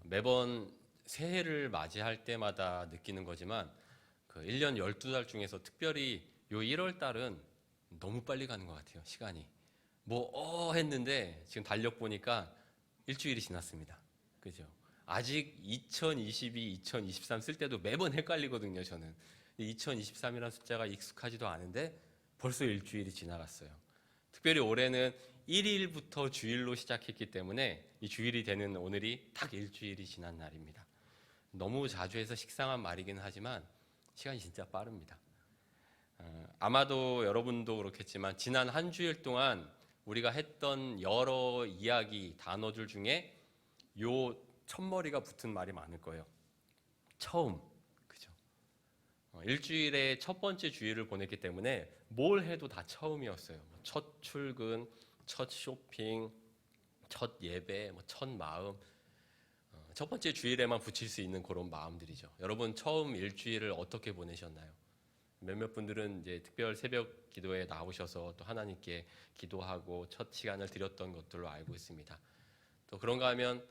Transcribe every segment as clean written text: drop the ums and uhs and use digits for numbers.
매번 새해를 맞이할 때마다 느끼는 거지만 그 1년 12달 중에서 특별히 요 1월 달은 너무 빨리 가는 것 같아요. 시간이. 했는데 지금 달력 보니까 일주일이 지났습니다. 그죠? 아직 2022, 2023 쓸 때도 매번 헷갈리거든요, 저는. 2023이라는 숫자가 익숙하지도 않은데 벌써 일주일이 지나갔어요. 특별히 올해는 1일부터 주일로 시작했기 때문에 이 주일이 되는 오늘이 딱 일주일이 지난 날입니다. 너무 자주 해서 식상한 말이긴 하지만 시간이 진짜 빠릅니다. 아마도 여러분도 그렇겠지만 지난 한 주일 동안 우리가 했던 여러 이야기, 단어들 중에 요 첫머리가 붙은 말이 많을 거예요. 처음. 그죠? 일주일의 첫 번째 주일을 보냈기 때문에 뭘 해도 다 처음이었어요. 첫 출근, 첫 쇼핑, 첫 예배, 첫 마음. 첫 번째 주일에만 붙일 수 있는 그런 마음들이죠. 여러분 처음 일주일을 어떻게 보내셨나요? 몇몇 분들은 이제 특별 새벽 기도에 나오셔서 또 하나님께 기도하고 첫 시간을 드렸던 것들로 알고 있습니다. 또 그런가 하면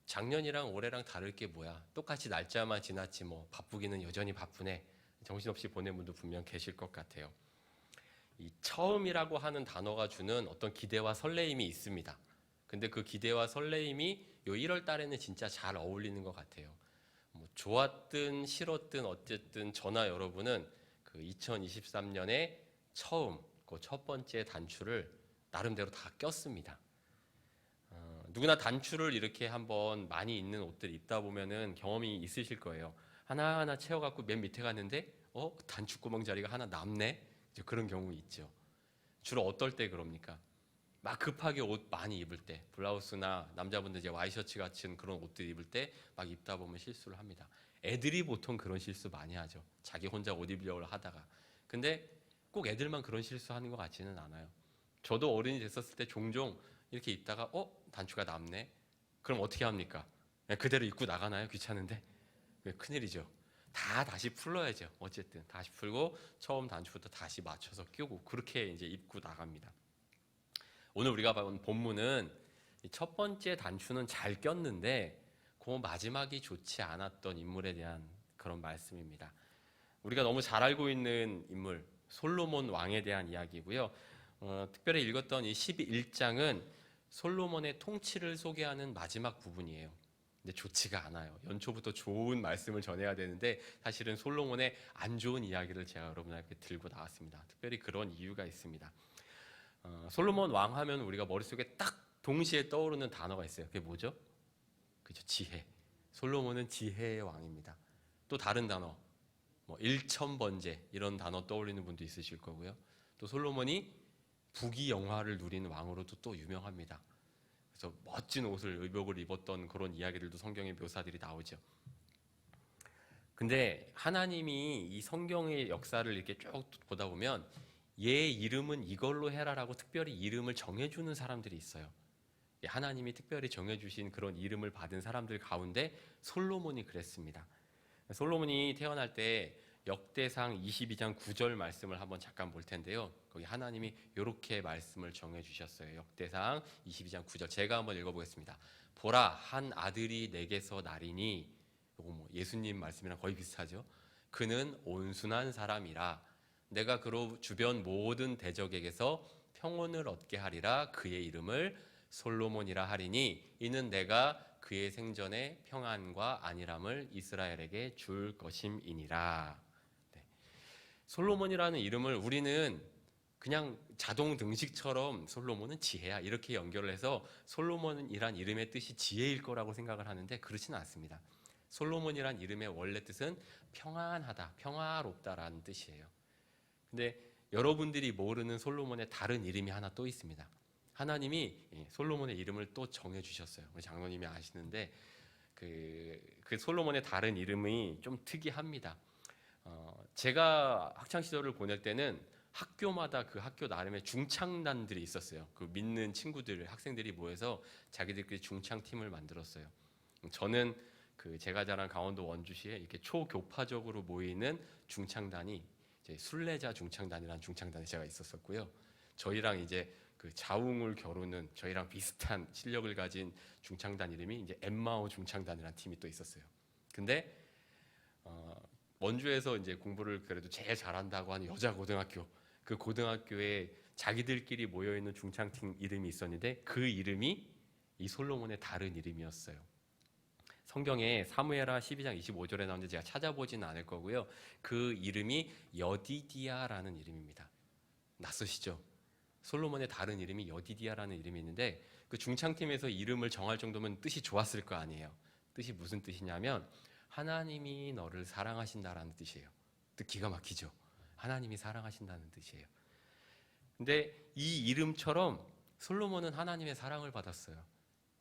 작년이랑 올해랑 다를 게 뭐야? 똑같이 날짜만 지났지 바쁘기는 여전히 바쁘네. 정신없이 보낸 분도 분명 계실 것 같아요. 이 처음이라고 하는 단어가 주는 어떤 기대와 설레임이 있습니다. 근데 그 기대와 설레임이 요 1월 달에는 진짜 잘 어울리는 것 같아요. 좋았든 싫었든 어쨌든 저나 여러분은 그 2023년에 처음 그 첫 번째 단추를 나름대로 다 꼈습니다. 누구나 단추를 이렇게 한번 많이 있는 옷들 입다 보면은 경험이 있으실 거예요. 하나하나 채워갖고 맨 밑에 갔는데 단추 구멍 자리가 하나 남네. 이제 그런 경우 있죠. 주로 어떨 때 그럽니까? 막 급하게 옷 많이 입을 때, 블라우스나 남자분들 이제 와이셔츠 같은 그런 옷들 입을 때 막 입다 보면 실수를 합니다. 애들이 보통 그런 실수 많이 하죠. 자기 혼자 옷 입으려고 하다가. 근데 꼭 애들만 그런 실수하는 것 같지는 않아요. 저도 어른이 됐었을 때 종종 이렇게 입다가 단추가 남네. 그럼 어떻게 합니까? 그냥 그대로 입고 나가나요? 귀찮은데? 큰일이죠. 다 다시 풀러야죠. 어쨌든 다시 풀고 처음 단추부터 다시 맞춰서 끼우고 그렇게 이제 입고 나갑니다. 오늘 우리가 본 본문은 첫 번째 단추는 잘 꼈는데 그 마지막이 좋지 않았던 인물에 대한 그런 말씀입니다. 우리가 너무 잘 알고 있는 인물 솔로몬 왕에 대한 이야기고요. 특별히 읽었던 이 11장은 솔로몬의 통치를 소개하는 마지막 부분이에요. 근데 좋지가 않아요. 연초부터 좋은 말씀을 전해야 되는데 사실은 솔로몬의 안 좋은 이야기를 제가 여러분에게 들고 나왔습니다. 특별히 그런 이유가 있습니다. 솔로몬 왕 하면 우리가 머릿속에 딱 동시에 떠오르는 단어가 있어요. 그게 뭐죠? 그죠? 지혜. 솔로몬은 지혜의 왕입니다. 또 다른 단어, 일천번제 이런 단어 떠올리는 분도 있으실 거고요. 또 솔로몬이 부귀영화를 누리는 왕으로도 또 유명합니다. 그래서 멋진 옷을 의복을 입었던 그런 이야기들도 성경의 묘사들이 나오죠. 근데 하나님이 이 성경의 역사를 이렇게 쭉 보다 보면 얘 이름은 이걸로 해라라고 특별히 이름을 정해주는 사람들이 있어요. 하나님이 특별히 정해주신 그런 이름을 받은 사람들 가운데 솔로몬이 그랬습니다. 솔로몬이 태어날 때 역대상 22장 9절 말씀을 한번 잠깐 볼 텐데요. 거기 하나님이 이렇게 말씀을 정해주셨어요. 역대상 22장 9절 제가 한번 읽어보겠습니다. 보라 한 아들이 내게서 나리니 이거 예수님 말씀이랑 거의 비슷하죠. 그는 온순한 사람이라 내가 그로 주변 모든 대적에게서 평온을 얻게 하리라. 그의 이름을 솔로몬이라 하리니 이는 내가 그의 생전에 평안과 안일함을 이스라엘에게 줄 것임이니라. 네. 솔로몬이라는 이름을 우리는 그냥 자동 등식처럼 솔로몬은 지혜야 이렇게 연결을 해서 솔로몬이란 이름의 뜻이 지혜일 거라고 생각을 하는데 그렇지는 않습니다. 솔로몬이란 이름의 원래 뜻은 평안하다, 평화롭다라는 뜻이에요. 근데 여러분들이 모르는 솔로몬의 다른 이름이 하나 또 있습니다. 하나님이 솔로몬의 이름을 또 정해주셨어요. 우리 장로님이 아시는데 그 솔로몬의 다른 이름이 좀 특이합니다. 제가 학창 시절을 보낼 때는 학교마다 그 학교 나름의 중창단들이 있었어요. 그 믿는 친구들, 학생들이 모여서 자기들끼리 중창팀을 만들었어요. 저는 그 제가 자란 강원도 원주시에 이렇게 초교파적으로 모이는 중창단이 이제 순례자 중창단이라는 중창단이 제가 있었었고요. 저희랑 이제 그 자웅을 겨루는 저희랑 비슷한 실력을 가진 중창단 이름이 이제 엠마오 중창단이라는 팀이 또 있었어요. 근데 원주에서 이제 공부를 그래도 제일 잘한다고 하는 여자 고등학교, 그 고등학교에 자기들끼리 모여 있는 중창팀 이름이 있었는데 그 이름이 이 솔로몬의 다른 이름이었어요. 성경에 사무엘하 12장 25절에 나오는데 제가 찾아보지는 않을 거고요. 그 이름이 여디디아라는 이름입니다. 낯서시죠? 솔로몬의 다른 이름이 여디디아라는 이름이 있는데 그 중창팀에서 이름을 정할 정도면 뜻이 좋았을 거 아니에요. 뜻이 무슨 뜻이냐면 하나님이 너를 사랑하신다라는 뜻이에요. 뜻 기가 막히죠? 하나님이 사랑하신다는 뜻이에요. 근데 이 이름처럼 솔로몬은 하나님의 사랑을 받았어요.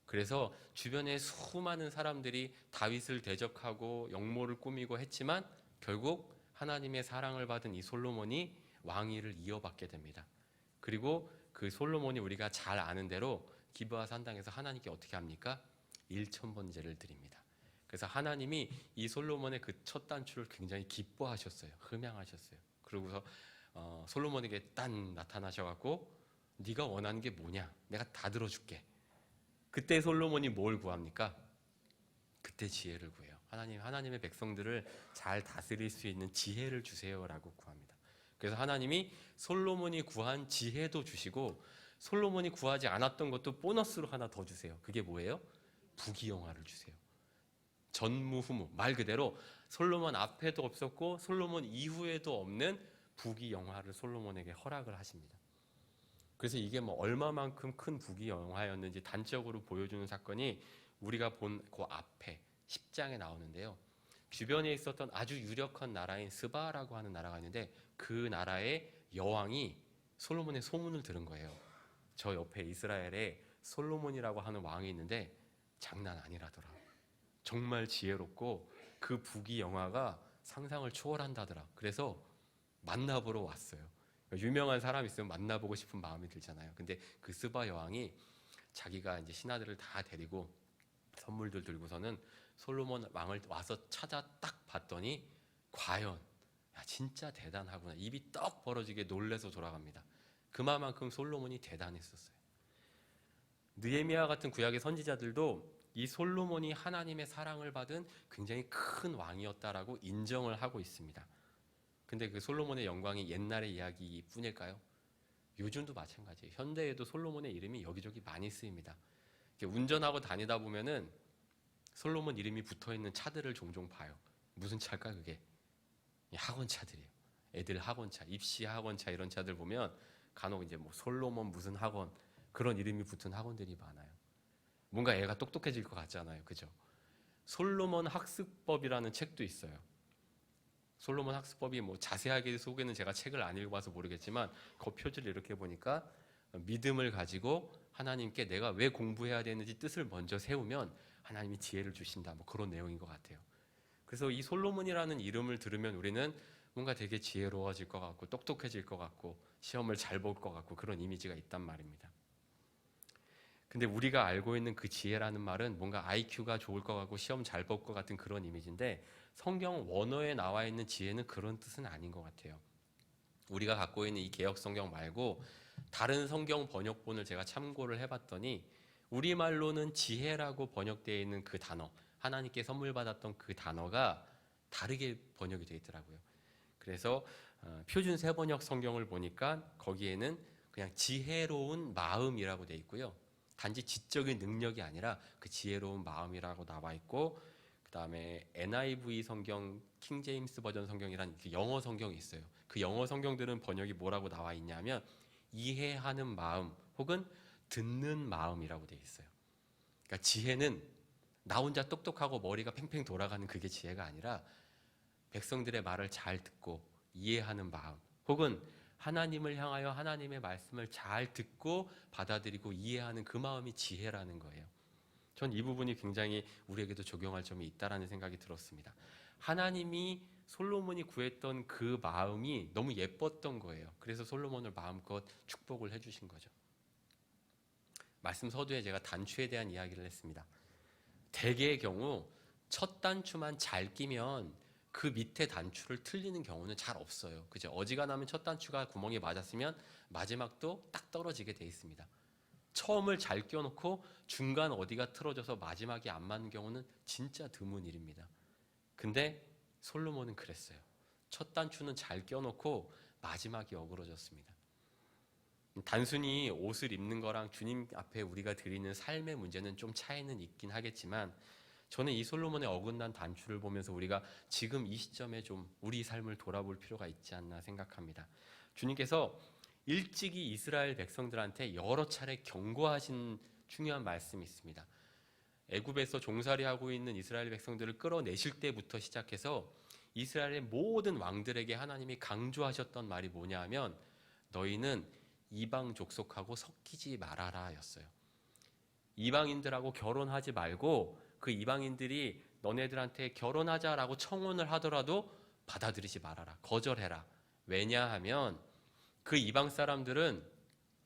그래서 주변에 수많은 사람들이 다윗을 대적하고 역모를 꾸미고 했지만 결국 하나님의 사랑을 받은 이 솔로몬이 왕위를 이어받게 됩니다. 그리고 그 솔로몬이 우리가 잘 아는 대로 기브아 산당에서 하나님께 어떻게 합니까? 1,000번제를 드립니다. 그래서 하나님이 이 솔로몬의 그 첫 단추를 굉장히 기뻐하셨어요. 흠양하셨어요. 그러고서 솔로몬에게 딱 나타나셔갖고 네가 원하는 게 뭐냐? 내가 다 들어줄게. 그때 솔로몬이 뭘 구합니까? 그때 지혜를 구해요. 하나님의 백성들을 잘 다스릴 수 있는 지혜를 주세요라고 구합니다. 그래서 하나님이 솔로몬이 구한 지혜도 주시고 솔로몬이 구하지 않았던 것도 보너스로 하나 더 주세요. 그게 뭐예요? 부귀영화를 주세요. 전무후무, 말 그대로 솔로몬 앞에도 없었고 솔로몬 이후에도 없는 부귀영화를 솔로몬에게 허락을 하십니다. 그래서 이게 뭐 얼마만큼 큰 부귀영화였는지 단적으로 보여주는 사건이 우리가 본 그 앞에 10장에 나오는데요. 주변에 있었던 아주 유력한 나라인 스바라고 하는 나라가 있는데 그 나라의 여왕이 솔로몬의 소문을 들은 거예요. 저 옆에 이스라엘에 솔로몬이라고 하는 왕이 있는데 장난 아니라더라. 정말 지혜롭고 그 부귀영화가 상상을 초월한다더라. 그래서 만나보러 왔어요. 유명한 사람 있으면 만나보고 싶은 마음이 들잖아요. 근데 그 스바 여왕이 자기가 이제 신하들을 다 데리고 선물들 들고서는 솔로몬 왕을 와서 찾아 딱 봤더니 과연 야 진짜 대단하구나. 입이 떡 벌어지게 놀래서 돌아갑니다. 그만큼 솔로몬이 대단했었어요. 느헤미야 같은 구약의 선지자들도 이 솔로몬이 하나님의 사랑을 받은 굉장히 큰 왕이었다라고 인정을 하고 있습니다. 근데 그 솔로몬의 영광이 옛날의 이야기뿐일까요? 요즘도 마찬가지예요. 현대에도 솔로몬의 이름이 여기저기 많이 쓰입니다. 운전하고 다니다 보면은 솔로몬 이름이 붙어있는 차들을 종종 봐요. 무슨 차일까 그게? 학원차들이에요. 애들 학원차, 입시 학원차 이런 차들 보면 간혹 이제 뭐 솔로몬 무슨 학원 그런 이름이 붙은 학원들이 많아요. 뭔가 애가 똑똑해질 것 같잖아요. 그죠? 솔로몬 학습법이라는 책도 있어요. 솔로몬 학습법이 뭐 자세하게 소개는 제가 책을 안 읽어봐서 모르겠지만 그 표지를 이렇게 보니까 믿음을 가지고 하나님께 내가 왜 공부해야 되는지 뜻을 먼저 세우면 하나님이 지혜를 주신다. 뭐 그런 내용인 것 같아요. 그래서 이 솔로몬이라는 이름을 들으면 우리는 뭔가 되게 지혜로워질 것 같고 똑똑해질 것 같고 시험을 잘 볼 것 같고 그런 이미지가 있단 말입니다. 근데 우리가 알고 있는 그 지혜라는 말은 뭔가 IQ가 좋을 것 같고 시험 잘 볼 것 같은 그런 이미지인데 성경 원어에 나와 있는 지혜는 그런 뜻은 아닌 것 같아요. 우리가 갖고 있는 이 개역 성경 말고 다른 성경 번역본을 제가 참고를 해봤더니 우리말로는 지혜라고 번역되어 있는 그 단어, 하나님께 선물 받았던 그 단어가 다르게 번역이 되어 있더라고요. 그래서 표준 세번역 성경을 보니까 거기에는 그냥 지혜로운 마음이라고 되어 있고요. 단지 지적인 능력이 아니라 그 지혜로운 마음이라고 나와 있고, 그 다음에 NIV 성경, 킹제임스 버전 성경이란 영어 성경이 있어요. 그 영어 성경들은 번역이 뭐라고 나와 있냐면 이해하는 마음 혹은 듣는 마음이라고 되어 있어요. 그러니까 지혜는 나 혼자 똑똑하고 머리가 팽팽 돌아가는 그게 지혜가 아니라 백성들의 말을 잘 듣고 이해하는 마음 혹은 하나님을 향하여 하나님의 말씀을 잘 듣고 받아들이고 이해하는 그 마음이 지혜라는 거예요. 전 이 부분이 굉장히 우리에게도 적용할 점이 있다라는 생각이 들었습니다. 하나님이 솔로몬이 구했던 그 마음이 너무 예뻤던 거예요. 그래서 솔로몬을 마음껏 축복을 해주신 거죠. 말씀 서두에 제가 단추에 대한 이야기를 했습니다. 대개의 경우 첫 단추만 잘 끼면 그 밑에 단추를 틀리는 경우는 잘 없어요. 그죠? 어지간하면 첫 단추가 구멍에 맞았으면 마지막도 딱 떨어지게 돼 있습니다. 처음을 잘 껴놓고 중간 어디가 틀어져서 마지막이 안 맞는 경우는 진짜 드문 일입니다. 근데 솔로몬은 그랬어요. 첫 단추는 잘 껴놓고 마지막이 어그러졌습니다. 단순히 옷을 입는 거랑 주님 앞에 우리가 드리는 삶의 문제는 좀 차이는 있긴 하겠지만, 저는 이 솔로몬의 어긋난 단추를 보면서 우리가 지금 이 시점에 좀 우리 삶을 돌아볼 필요가 있지 않나 생각합니다. 주님께서 일찍이 이스라엘 백성들한테 여러 차례 경고하신 중요한 말씀이 있습니다. 애굽에서 종살이하고 있는 이스라엘 백성들을 끌어내실 때부터 시작해서 이스라엘의 모든 왕들에게 하나님이 강조하셨던 말이 뭐냐 하면, 너희는 이방 족속하고 섞이지 말아라 였어요. 이방인들하고 결혼하지 말고 그 이방인들이 너네들한테 결혼하자라고 청혼을 하더라도 받아들이지 말아라, 거절해라. 왜냐하면 그 이방 사람들은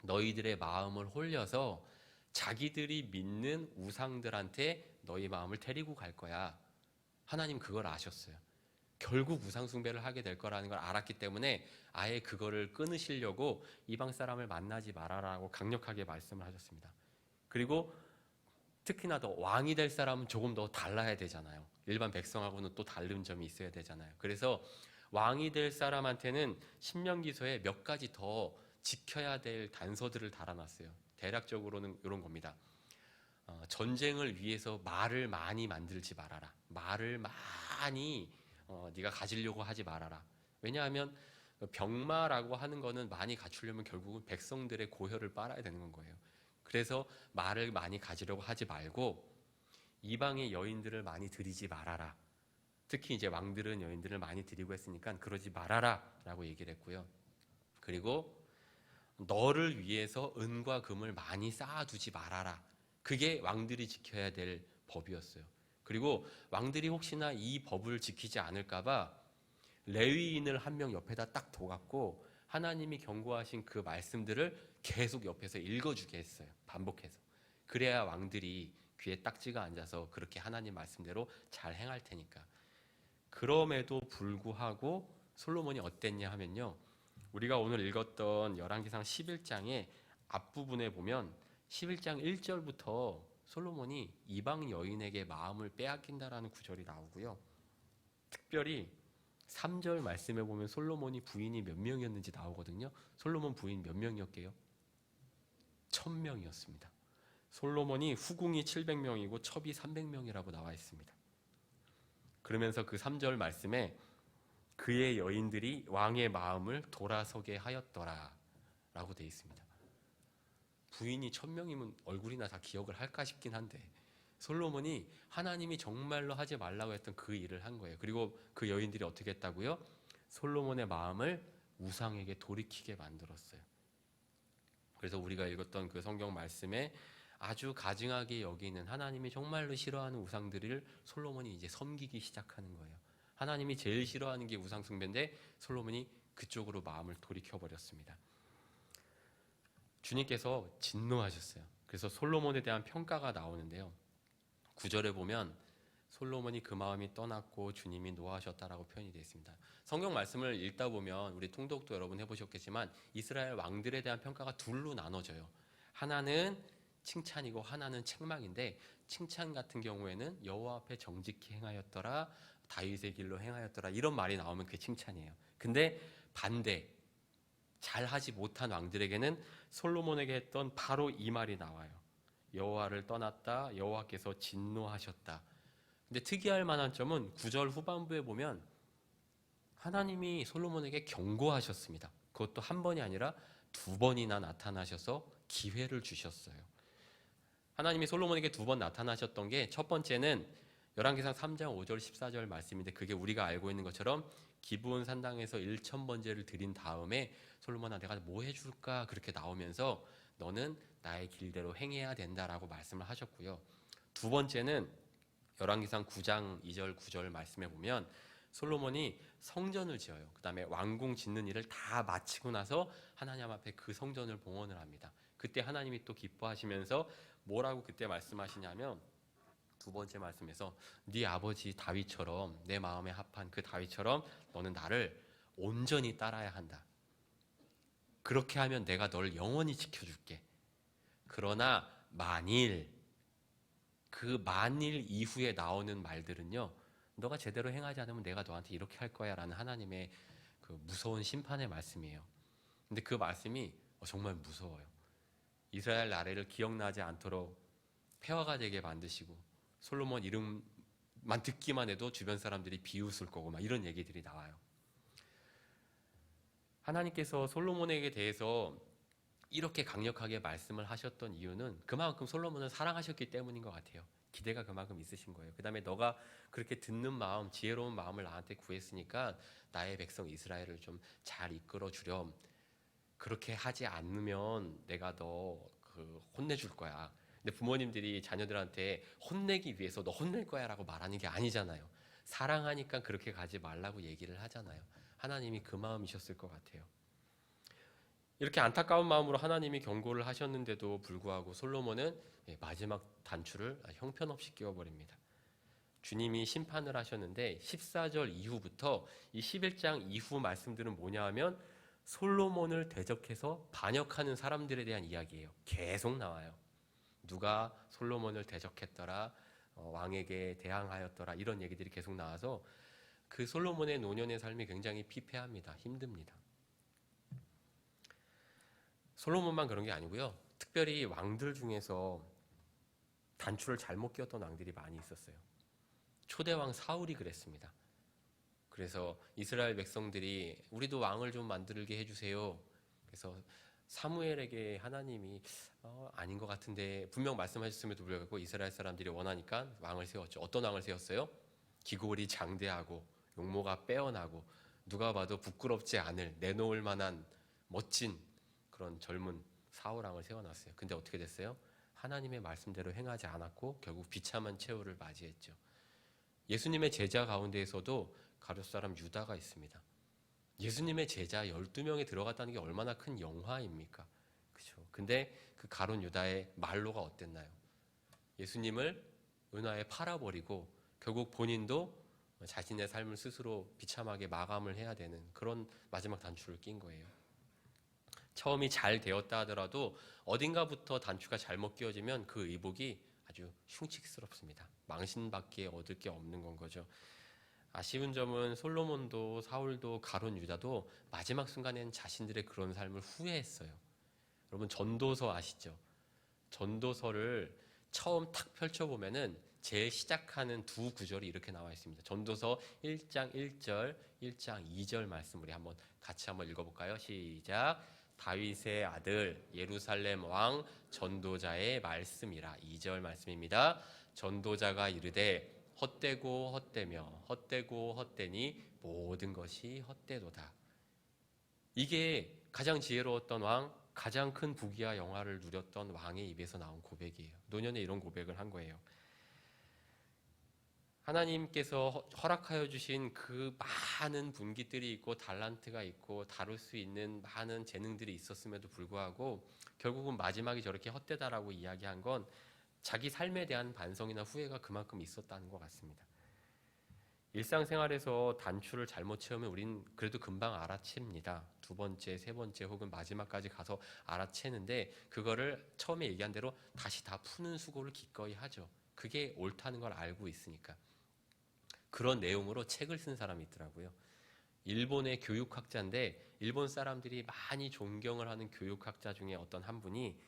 너희들의 마음을 홀려서 자기들이 믿는 우상들한테 너희 마음을 데리고 갈 거야. 하나님 그걸 아셨어요. 결국 우상 숭배를 하게 될 거라는 걸 알았기 때문에 아예 그거를 끊으시려고 이방 사람을 만나지 말아라고 강력하게 말씀을 하셨습니다. 그리고 특히나 더 왕이 될 사람은 조금 더 달라야 되잖아요. 일반 백성하고는 또 다른 점이 있어야 되잖아요. 그래서 왕이 될 사람한테는 신명기서에 몇 가지 더 지켜야 될 단서들을 달아놨어요. 대략적으로는 이런 겁니다. 전쟁을 위해서 말을 많이 만들지 말아라. 말을 많이 네가 가지려고 하지 말아라. 왜냐하면 병마라고 하는 거는 많이 갖추려면 결국은 백성들의 고혈을 빨아야 되는 거예요. 그래서 말을 많이 가지려고 하지 말고 이방의 여인들을 많이 들이지 말아라. 특히 이제 왕들은 여인들을 많이 들이고 했으니까 그러지 말아라 라고 얘기를 했고요. 그리고 너를 위해서 은과 금을 많이 쌓아두지 말아라. 그게 왕들이 지켜야 될 법이었어요. 그리고 왕들이 혹시나 이 법을 지키지 않을까봐 레위인을 한 명 옆에다 딱 둬갖고 하나님이 경고하신 그 말씀들을 계속 옆에서 읽어주게 했어요. 반복해서. 그래야 왕들이 귀에 딱지가 앉아서 그렇게 하나님 말씀대로 잘 행할 테니까. 그럼에도 불구하고 솔로몬이 어땠냐 하면요, 우리가 오늘 읽었던 열왕기상 11장의 앞부분에 보면 11장 1절부터 솔로몬이 이방 여인에게 마음을 빼앗긴다라는 구절이 나오고요. 특별히 3절 말씀에 보면 솔로몬이 부인이 몇 명이었는지 나오거든요. 솔로몬 부인 몇 명이었게요? 1000명이었습니다. 솔로몬이 후궁이 700명이고 첩이 300명이라고 나와 있습니다. 그러면서 그 3절 말씀에 그의 여인들이 왕의 마음을 돌아서게 하였더라 라고 되어 있습니다. 부인이 1000명이면 얼굴이나 다 기억을 할까 싶긴 한데 솔로몬이 하나님이 정말로 하지 말라고 했던 그 일을 한 거예요. 그리고 그 여인들이 어떻게 했다고요? 솔로몬의 마음을 우상에게 돌이키게 만들었어요. 그래서 우리가 읽었던 그 성경 말씀에 아주 가증하게 여기는 하나님이 정말로 싫어하는 우상들을 솔로몬이 이제 섬기기 시작하는 거예요. 하나님이 제일 싫어하는 게 우상 숭배인데 솔로몬이 그쪽으로 마음을 돌이켜버렸습니다. 주님께서 진노하셨어요. 그래서 솔로몬에 대한 평가가 나오는데요. 9절에 보면 솔로몬이 그 마음이 떠났고 주님이 노하셨다라고 표현이 되어 있습니다. 성경 말씀을 읽다 보면 우리 통독도 여러분 해보셨겠지만 이스라엘 왕들에 대한 평가가 둘로 나눠져요. 하나는 칭찬이고 하나는 책망인데, 칭찬 같은 경우에는 여호와 앞에 정직히 행하였더라, 다윗의 길로 행하였더라, 이런 말이 나오면 그게 칭찬이에요. 근데 반대, 잘하지 못한 왕들에게는 솔로몬에게 했던 바로 이 말이 나와요. 여호와를 떠났다, 여호와께서 진노하셨다. 근데 특이할 만한 점은 9절 후반부에 보면 하나님이 솔로몬에게 경고하셨습니다. 그것도 한 번이 아니라 2번이나 나타나셔서 기회를 주셨어요. 하나님이 솔로몬에게 2번 나타나셨던 게, 첫 번째는 열왕기상 3장 5절 14절 말씀인데, 그게 우리가 알고 있는 것처럼 기브온 산당에서 1000번제를 드린 다음에 솔로몬아 내가 뭐 해줄까 그렇게 나오면서 너는 나의 길대로 행해야 된다라고 말씀을 하셨고요. 2번째는 열왕기상 9장 2절 9절 말씀에 보면 솔로몬이 성전을 지어요. 그 다음에 왕궁 짓는 일을 다 마치고 나서 하나님 앞에 그 성전을 봉헌을 합니다. 그때 하나님이 또 기뻐하시면서 뭐라고 그때 말씀하시냐면, 2번째 말씀에서 네 아버지 다윗처럼, 내 마음에 합한 그 다윗처럼 너는 나를 온전히 따라야 한다. 그렇게 하면 내가 널 영원히 지켜줄게. 그러나 만일, 그 만일 이후에 나오는 말들은요, 너가 제대로 행하지 않으면 내가 너한테 이렇게 할 거야 라는 하나님의 그 무서운 심판의 말씀이에요. 근데 그 말씀이 정말 무서워요. 이스라엘 나라를 기억나지 않도록 폐허가 되게 만드시고, 솔로몬 이름만 듣기만 해도 주변 사람들이 비웃을 거고 막 이런 얘기들이 나와요. 하나님께서 솔로몬에게 대해서 이렇게 강력하게 말씀을 하셨던 이유는 그만큼 솔로몬을 사랑하셨기 때문인 것 같아요. 기대가 그만큼 있으신 거예요. 그 다음에 너가 그렇게 듣는 마음, 지혜로운 마음을 나한테 구했으니까 나의 백성 이스라엘을 좀 잘 이끌어 주렴. 그렇게 하지 않으면 내가 너 혼내줄 거야. 근데 부모님들이 자녀들한테 혼내기 위해서 너 혼낼 거야 라고 말하는 게 아니잖아요. 사랑하니까 그렇게 가지 말라고 얘기를 하잖아요. 하나님이 그 마음이셨을 것 같아요. 이렇게 안타까운 마음으로 하나님이 경고를 하셨는데도 불구하고 솔로몬은 마지막 단추를 형편없이 끼워버립니다. 주님이 심판을 하셨는데 14절 이후부터 이 11장 이후 말씀들은 뭐냐 하면 솔로몬을 대적해서 반역하는 사람들에 대한 이야기예요. 계속 나와요. 누가 솔로몬을 대적했더라, 왕에게 대항하였더라, 이런 얘기들이 계속 나와서 그 솔로몬의 노년의 삶이 굉장히 피폐합니다. 힘듭니다. 솔로몬만 그런 게 아니고요. 특별히 왕들 중에서 단추를 잘못 끼웠던 왕들이 많이 있었어요. 초대왕 사울이 그랬습니다. 그래서 이스라엘 백성들이 우리도 왕을 좀 만들게 해주세요. 그래서 사무엘에게 하나님이 아닌 것 같은데 분명 말씀하셨음에도 불구하고 이스라엘 사람들이 원하니까 왕을 세웠죠. 어떤 왕을 세웠어요? 기골이 장대하고 용모가 빼어나고 누가 봐도 부끄럽지 않을, 내놓을 만한 멋진 그런 젊은 사울왕을 세워놨어요. 근데 어떻게 됐어요? 하나님의 말씀대로 행하지 않았고 결국 비참한 최후를 맞이했죠. 예수님의 제자 가운데에서도 가룟 사람 유다가 있습니다. 예수님의 제자 12명이 들어갔다는 게 얼마나 큰 영화입니까? 그렇죠. 근데 그 가룟 유다의 말로가 어땠나요? 예수님을 은하에 팔아버리고 결국 본인도 자신의 삶을 스스로 비참하게 마감을 해야 되는 그런 마지막 단추를 낀 거예요. 처음이 잘 되었다 하더라도 어딘가부터 단추가 잘못 끼워지면 그 의복이 아주 흉측스럽습니다. 망신밖에 얻을 게 없는 건 거죠. 아쉬운 점은 솔로몬도 사울도 가룟 유다도 마지막 순간엔 자신들의 그런 삶을 후회했어요. 여러분 전도서 아시죠? 전도서를 처음 탁 펼쳐보면은 제일 시작하는 두 구절이 이렇게 나와 있습니다. 전도서 1장 1절, 1장 2절 말씀 우리 같이 한번 읽어볼까요? 시작. 다윗의 아들 예루살렘 왕 전도자의 말씀이라. 2절 말씀입니다. 전도자가 이르되 헛되고 헛되며 헛되고 헛되니 모든 것이 헛되도다. 이게 가장 지혜로웠던 왕, 가장 큰 부귀와 영화를 누렸던 왕의 입에서 나온 고백이에요. 노년에 이런 고백을 한 거예요. 하나님께서 허락하여 주신 그 많은 분깃들이 있고 달란트가 있고 다룰 수 있는 많은 재능들이 있었음에도 불구하고 결국은 마지막이 저렇게 헛되다라고 이야기한 건 자기 삶에 대한 반성이나 후회가 그만큼 있었다는 것 같습니다. 일상생활에서 단추를 잘못 채우면 우린 그래도 금방 알아챕니다. 두 번째, 세 번째 혹은 마지막까지 가서 알아채는데 그거를 처음에 얘기한 대로 다시 다 푸는 수고를 기꺼이 하죠. 그게 옳다는 걸 알고 있으니까. 그런 내용으로 책을 쓴 사람이 있더라고요. 일본의 교육학자인데 일본 사람들이 많이 존경을 하는 교육학자 중에 어떤 한 분이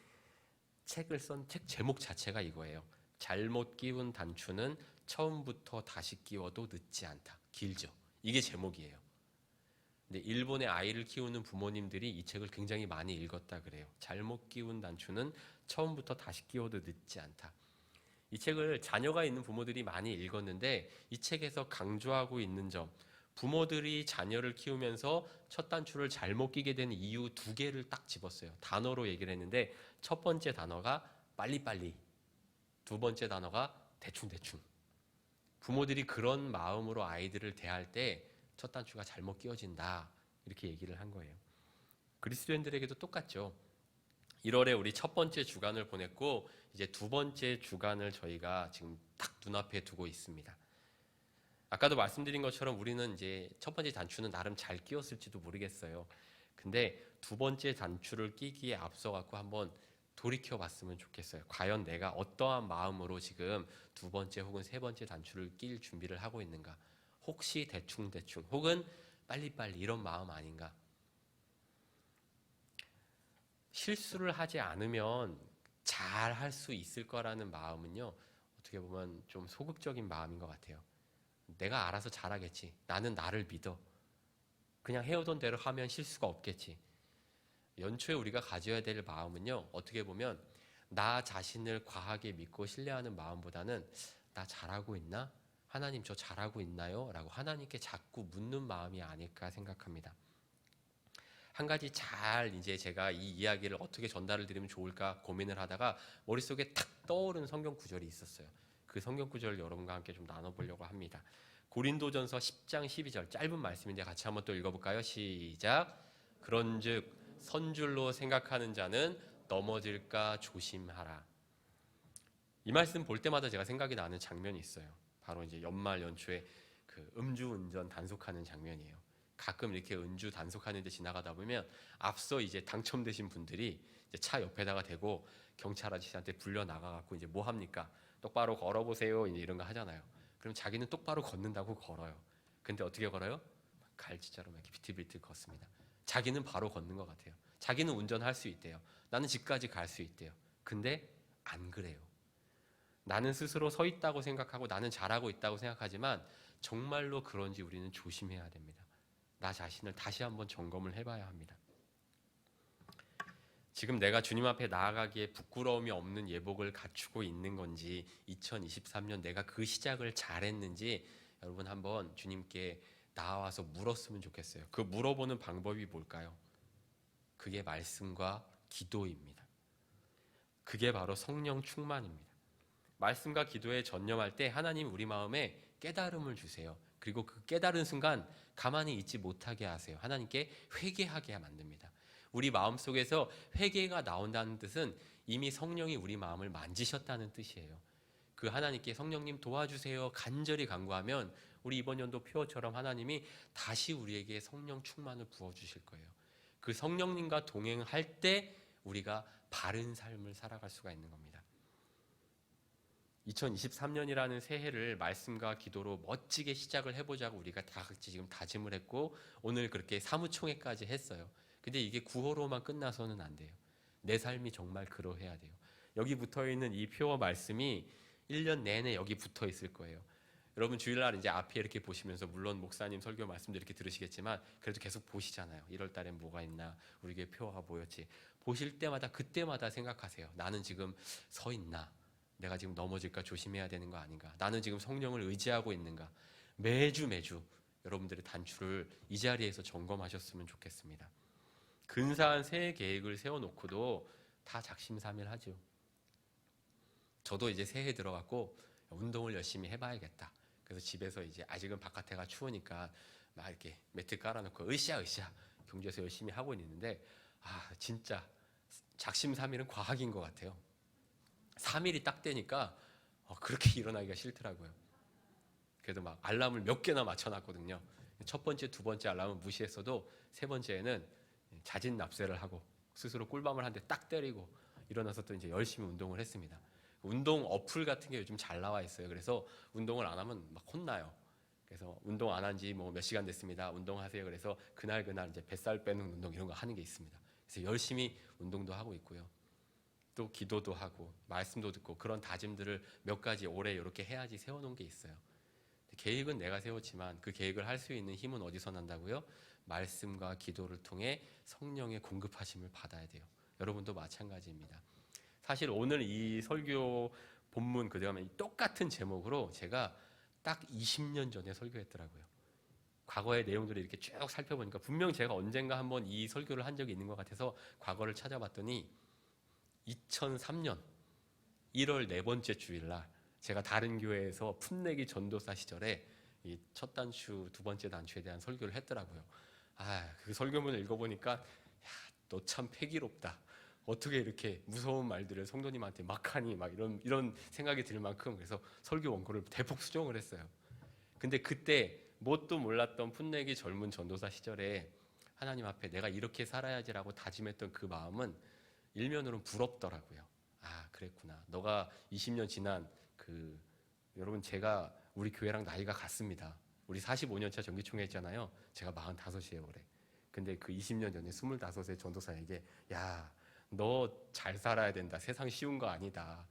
책을 쓴 책 제목 자체가 이거예요. 잘못 끼운 단추는 처음부터 다시 끼워도 늦지 않다. 길죠. 이게 제목이에요. 근데 일본의 아이를 키우는 부모님들이 이 책을 굉장히 많이 읽었다 그래요. 잘못 끼운 단추는 처음부터 다시 끼워도 늦지 않다. 이 책을 자녀가 있는 부모들이 많이 읽었는데 이 책에서 강조하고 있는 점, 부모들이 자녀를 키우면서 첫 단추를 잘못 끼게 된 이유 두 개를 딱 집었어요. 단어로 얘기를 했는데 첫 번째 단어가 빨리빨리, 두 번째 단어가 대충대충. 부모들이 그런 마음으로 아이들을 대할 때 첫 단추가 잘못 끼워진다 이렇게 얘기를 한 거예요. 그리스도인들에게도 똑같죠. 1월에 우리 첫 번째 주간을 보냈고 이제 두 번째 주간을 저희가 지금 딱 눈앞에 두고 있습니다. 아까도 말씀드린 것처럼 우리는 이제 첫 번째 단추는 나름 잘 끼웠을지도 모르겠어요. 근데 두 번째 단추를 끼기에 앞서 갖고 한번 돌이켜 봤으면 좋겠어요. 과연 내가 어떠한 마음으로 지금 두 번째 혹은 세 번째 단추를 낄 준비를 하고 있는가? 혹시 대충대충 혹은 빨리빨리 이런 마음 아닌가? 실수를 하지 않으면 잘 할 수 있을 거라는 마음은요, 어떻게 보면 좀 소극적인 마음인 것 같아요. 내가 알아서 잘하겠지. 나는 나를 믿어. 그냥 해오던 대로 하면 실수가 없겠지. 연초에 우리가 가져야 될 마음은요, 어떻게 보면 나 자신을 과하게 믿고 신뢰하는 마음보다는 나 잘하고 있나? 하나님 저 잘하고 있나요? 라고 하나님께 자꾸 묻는 마음이 아닐까 생각합니다. 한 가지 잘 이제 제가 이 이야기를 어떻게 전달을 드리면 좋을까 고민을 하다가 머릿속에 탁 떠오른 성경 구절이 있었어요. 그 성경 구절을 여러분과 함께 좀 나눠보려고 합니다. 고린도전서 10장 12절 짧은 말씀인데 같이 한번 또 읽어볼까요? 시작. 그런즉 선줄로 생각하는 자는 넘어질까 조심하라. 이 말씀 볼 때마다 제가 생각이 나는 장면이 있어요. 바로 이제 연말 연초에 그 음주운전 단속하는 장면이에요. 가끔 이렇게 음주 단속하는 데 지나가다 보면 앞서 이제 당첨되신 분들이 이제 차 옆에다가 대고 경찰 아저씨한테 불려 나가갖고 이제 뭐 합니까? 똑바로 걸어보세요. 이제 이런 거 하잖아요. 그럼 자기는 똑바로 걷는다고 걸어요. 근데 어떻게 걸어요? 갈지자로 이렇게 비틀비틀 걷습니다. 자기는 바로 걷는 것 같아요. 자기는 운전할 수 있대요. 나는 집까지 갈 수 있대요. 근데 안 그래요. 나는 스스로 서 있다고 생각하고 나는 잘하고 있다고 생각하지만 정말로 그런지 우리는 조심해야 됩니다. 나 자신을 다시 한번 점검을 해봐야 합니다. 지금 내가 주님 앞에 나아가기에 부끄러움이 없는 예복을 갖추고 있는 건지 2023년 내가 그 시작을 잘했는지 여러분 한번 주님께 나와서 물었으면 좋겠어요. 그 물어보는 방법이 뭘까요? 그게 말씀과 기도입니다. 그게 바로 성령 충만입니다. 말씀과 기도에 전념할 때 하나님 우리 마음에 깨달음을 주세요. 그리고 그 깨달은 순간 가만히 있지 못하게 하세요. 하나님께 회개하게 만듭니다. 우리 마음속에서 회개가 나온다는 뜻은 이미 성령이 우리 마음을 만지셨다는 뜻이에요. 그 하나님께 성령님 도와주세요 간절히 간구하면 우리 이번 연도 표어처럼 하나님이 다시 우리에게 성령 충만을 부어주실 거예요. 그 성령님과 동행할 때 우리가 바른 삶을 살아갈 수가 있는 겁니다. 2023년이라는 새해를 말씀과 기도로 멋지게 시작을 해보자고 우리가 다 같이 지금 다짐을 했고 오늘 그렇게 사무총회까지 했어요. 근데 이게 구호로만 끝나서는 안 돼요. 내 삶이 정말 그러해야 돼요. 여기 붙어있는 이 표어 말씀이 1년 내내 여기 붙어 있을 거예요. 여러분 주일날 이제 앞에 이렇게 보시면서 물론 목사님 설교 말씀도 이렇게 들으시겠지만 그래도 계속 보시잖아요. 1월 달엔 뭐가 있나 우리 교회 표어가 뭐였지. 보실 때마다 그때마다 생각하세요. 나는 지금 서 있나? 내가 지금 넘어질까 조심해야 되는 거 아닌가? 나는 지금 성령을 의지하고 있는가? 매주 여러분들의 단추를 이 자리에서 점검하셨으면 좋겠습니다. 근사한 새해 계획을 세워놓고도 다 작심삼일하죠. 저도 이제 새해 들어갔고 운동을 열심히 해봐야겠다. 그래서 집에서 이제 아직은 바깥에가 추우니까 막 이렇게 매트 깔아놓고 으쌰 경주에서 열심히 하고 있는데 진짜 작심삼일은 과학인 것 같아요. 3일이 딱 되니까 그렇게 일어나기가 싫더라고요. 그래도 막 알람을 몇 개나 맞춰놨거든요. 첫 번째, 두 번째 알람은 무시했어도 세 번째에는 자진납세를 하고 스스로 꿀밤을 한 대 딱 때리고 일어나서 또 이제 열심히 운동을 했습니다. 운동 어플 같은 게 요즘 잘 나와 있어요. 그래서 운동을 안 하면 막 혼나요. 그래서 운동 안 한 지 뭐 몇 시간 됐습니다. 운동하세요. 그래서 그날 이제 뱃살 빼는 운동 이런 거 하는 게 있습니다. 그래서 열심히 운동도 하고 있고요. 또 기도도 하고 말씀도 듣고 그런 다짐들을 몇 가지 올해 이렇게 해야지 세워놓은 게 있어요. 계획은 내가 세웠지만 그 계획을 할 수 있는 힘은 어디서 난다고요? 말씀과 기도를 통해 성령의 공급하심을 받아야 돼요. 여러분도 마찬가지입니다. 사실 오늘 이 설교 본문 그다음에 똑같은 제목으로 제가 딱 20년 전에 설교했더라고요. 과거의 내용들을 이렇게 쭉 살펴보니까 분명 제가 언젠가 한번 이 설교를 한 적이 있는 것 같아서 과거를 찾아봤더니 2003년 1월 네 번째 주일날 제가 다른 교회에서 풋내기 전도사 시절에 이 첫 단추, 두 번째 단추에 대한 설교를 했더라고요. 그 설교문을 읽어보니까 너 참 패기롭다. 어떻게 이렇게 무서운 말들을 성도님한테 막 하니 막 이런 생각이 들 만큼 그래서 설교 원고를 대폭 수정을 했어요. 근데 그때 뭣도 몰랐던 풋내기 젊은 전도사 시절에 하나님 앞에 내가 이렇게 살아야지라고 다짐했던 그 마음은 일면으로는 부럽더라고요. 아, 그랬구나. 너가 20년 지난 여러분, 제가 우리 교회랑 나이가 같습니다. 우리 45년 차 정기총회 했잖아요. 제가 45이에요 올해. 근데 그 20년 전에 25세 전도사에게 야, 너 잘 살아야 된다. 세상 쉬운 거 아니다.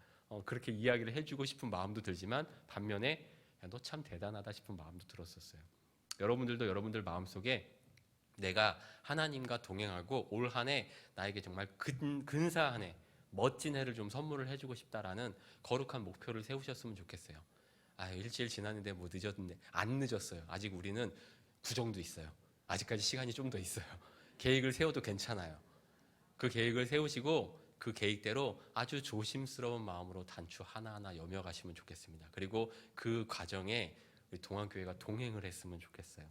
그렇게 이야기를 해주고 싶은 마음도 들지만 반면에 너 참 대단하다 싶은 마음도 들었었어요. 여러분들도 여러분들 마음속에 내가 하나님과 동행하고 올 한 해 나에게 정말 근사한 해, 멋진 해를 좀 선물을 해주고 싶다라는 거룩한 목표를 세우셨으면 좋겠어요. 아, 일주일 지났는데 뭐 늦었는데 안 늦었어요. 아직 우리는 구정도 있어요. 아직까지 시간이 좀 더 있어요. 계획을 세워도 괜찮아요. 그 계획을 세우시고 그 계획대로 아주 조심스러운 마음으로 단추 하나하나 여며가시면 좋겠습니다. 그리고 그 과정에 우리 동안교회가 동행을 했으면 좋겠어요.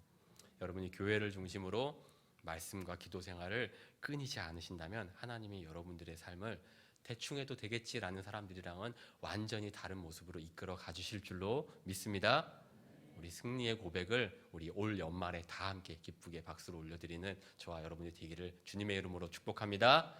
여러분이 교회를 중심으로 말씀과 기도 생활을 끊이지 않으신다면 하나님이 여러분들의 삶을 대충 해도 되겠지라는 사람들이랑은 완전히 다른 모습으로 이끌어 가주실 줄로 믿습니다. 우리 승리의 고백을 우리 올 연말에 다 함께 기쁘게 박수로 올려드리는 저와 여러분이 되기를 주님의 이름으로 축복합니다.